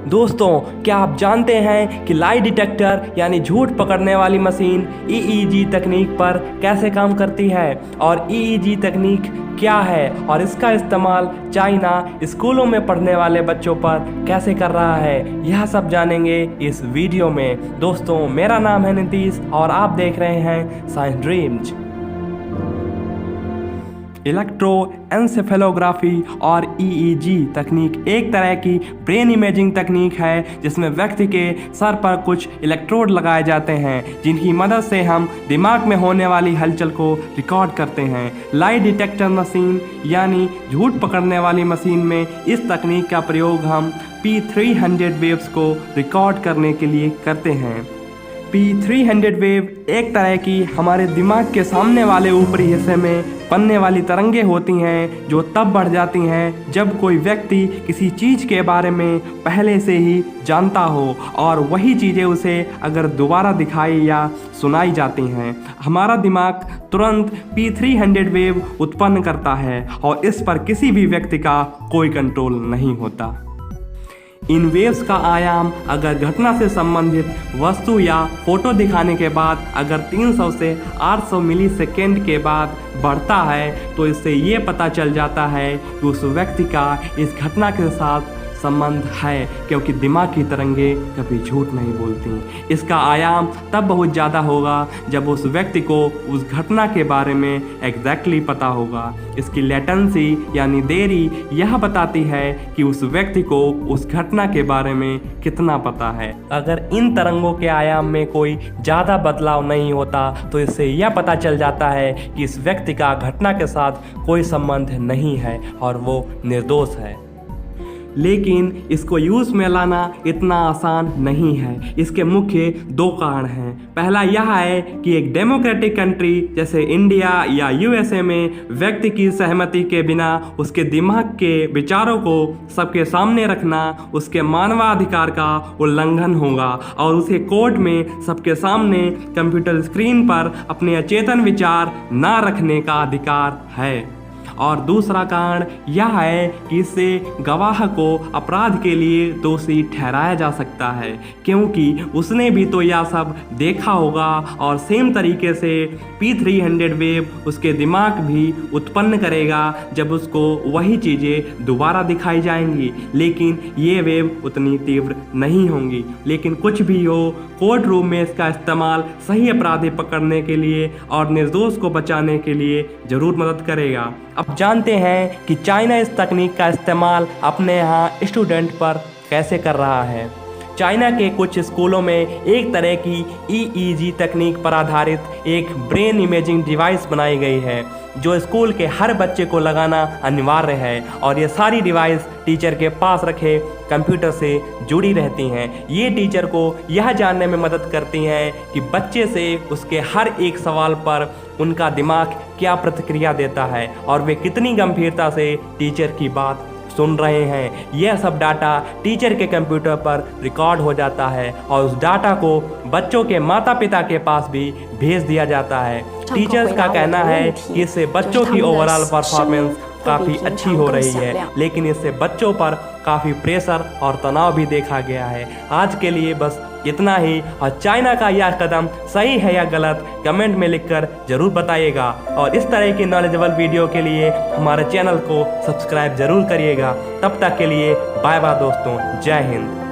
दोस्तों, क्या आप जानते हैं कि लाई डिटेक्टर यानी झूठ पकड़ने वाली मशीन ईईजी तकनीक पर कैसे काम करती है और ईईजी तकनीक क्या है और इसका इस्तेमाल चाइना स्कूलों में पढ़ने वाले बच्चों पर कैसे कर रहा है, यह सब जानेंगे इस वीडियो में। दोस्तों, मेरा नाम है नीतीश और आप देख रहे हैं साइंस ड्रीम्स। इलेक्ट्रोएन्सेफेलोग्राफी और ईईजी तकनीक एक तरह की ब्रेन इमेजिंग तकनीक है जिसमें व्यक्ति के सर पर कुछ इलेक्ट्रोड लगाए जाते हैं जिनकी मदद से हम दिमाग में होने वाली हलचल को रिकॉर्ड करते हैं। लाई डिटेक्टर मशीन यानी झूठ पकड़ने वाली मशीन में इस तकनीक का प्रयोग हम P300 वेव्स को रिकॉर्ड करने के लिए करते हैं। P300 वेव एक तरह की हमारे दिमाग के सामने वाले ऊपरी हिस्से में बनने वाली तरंगे होती हैं जो तब बढ़ जाती हैं जब कोई व्यक्ति किसी चीज़ के बारे में पहले से ही जानता हो और वही चीज़ें उसे अगर दोबारा दिखाई या सुनाई जाती हैं। हमारा दिमाग तुरंत P300 वेव उत्पन्न करता है और इस पर किसी भी व्यक्ति का कोई कंट्रोल नहीं होता। इन वेव्स का आयाम अगर घटना से संबंधित वस्तु या फोटो दिखाने के बाद अगर 300 से 800 मिलीसेकेंड के बाद बढ़ता है तो इससे ये पता चल जाता है कि उस व्यक्ति का इस घटना के साथ संबंध है, क्योंकि दिमाग की तरंगे कभी झूठ नहीं बोलती। इसका आयाम तब बहुत ज़्यादा होगा जब उस व्यक्ति को उस घटना के बारे में एग्जैक्टली पता होगा। इसकी लेटेंसी यानी देरी यह बताती है कि उस व्यक्ति को उस घटना के बारे में कितना पता है। अगर इन तरंगों के आयाम में कोई ज़्यादा बदलाव नहीं होता तो इससे यह पता चल जाता है कि इस व्यक्ति का घटना के साथ कोई संबंध नहीं है और वो निर्दोष है। लेकिन इसको यूज़ में लाना इतना आसान नहीं है। इसके मुख्य दो कारण हैं। पहला यह है कि एक डेमोक्रेटिक कंट्री जैसे इंडिया या यूएसए में व्यक्ति की सहमति के बिना उसके दिमाग के विचारों को सबके सामने रखना उसके मानवाधिकार का उल्लंघन होगा और उसे कोर्ट में सबके सामने कंप्यूटर स्क्रीन पर अपने अचेतन विचार ना रखने का अधिकार है। और दूसरा कारण यह है कि इससे गवाह को अपराध के लिए दोषी ठहराया जा सकता है, क्योंकि उसने भी तो यह सब देखा होगा और सेम तरीके से P300 वेव उसके दिमाग भी उत्पन्न करेगा जब उसको वही चीज़ें दोबारा दिखाई जाएंगी, लेकिन ये वेव उतनी तीव्र नहीं होंगी। लेकिन कुछ भी हो, कोर्ट रूम में इसका इस्तेमाल सही अपराधी पकड़ने के लिए और निर्दोष को बचाने के लिए ज़रूर मदद करेगा। अब जानते हैं कि चाइना इस तकनीक का इस्तेमाल अपने यहाँ स्टूडेंट पर कैसे कर रहा है। चाइना के कुछ स्कूलों में एक तरह की ईईजी तकनीक पर आधारित एक ब्रेन इमेजिंग डिवाइस बनाई गई है जो स्कूल के हर बच्चे को लगाना अनिवार्य है और ये सारी डिवाइस टीचर के पास रखे कंप्यूटर से जुड़ी रहती हैं। ये टीचर को यह जानने में मदद करती हैं कि बच्चे से उसके हर एक सवाल पर उनका दिमाग क्या प्रतिक्रिया देता है और वे कितनी गंभीरता से टीचर की बात सुन रहे हैं। यह सब डाटा टीचर के कंप्यूटर पर रिकॉर्ड हो जाता है और उस डाटा को बच्चों के माता पिता के पास भी भेज दिया जाता है। टीचर्स का कहना है कि इससे बच्चों की ओवरऑल परफॉर्मेंस काफ़ी अच्छी हो रही है, लेकिन इससे बच्चों पर काफ़ी प्रेशर और तनाव भी देखा गया है। आज के लिए बस इतना ही, और चाइना का यह कदम सही है या गलत कमेंट में लिखकर ज़रूर बताइएगा और इस तरह की नॉलेजेबल वीडियो के लिए हमारे चैनल को सब्सक्राइब ज़रूर करिएगा। तब तक के लिए बाय बाय दोस्तों, जय हिंद।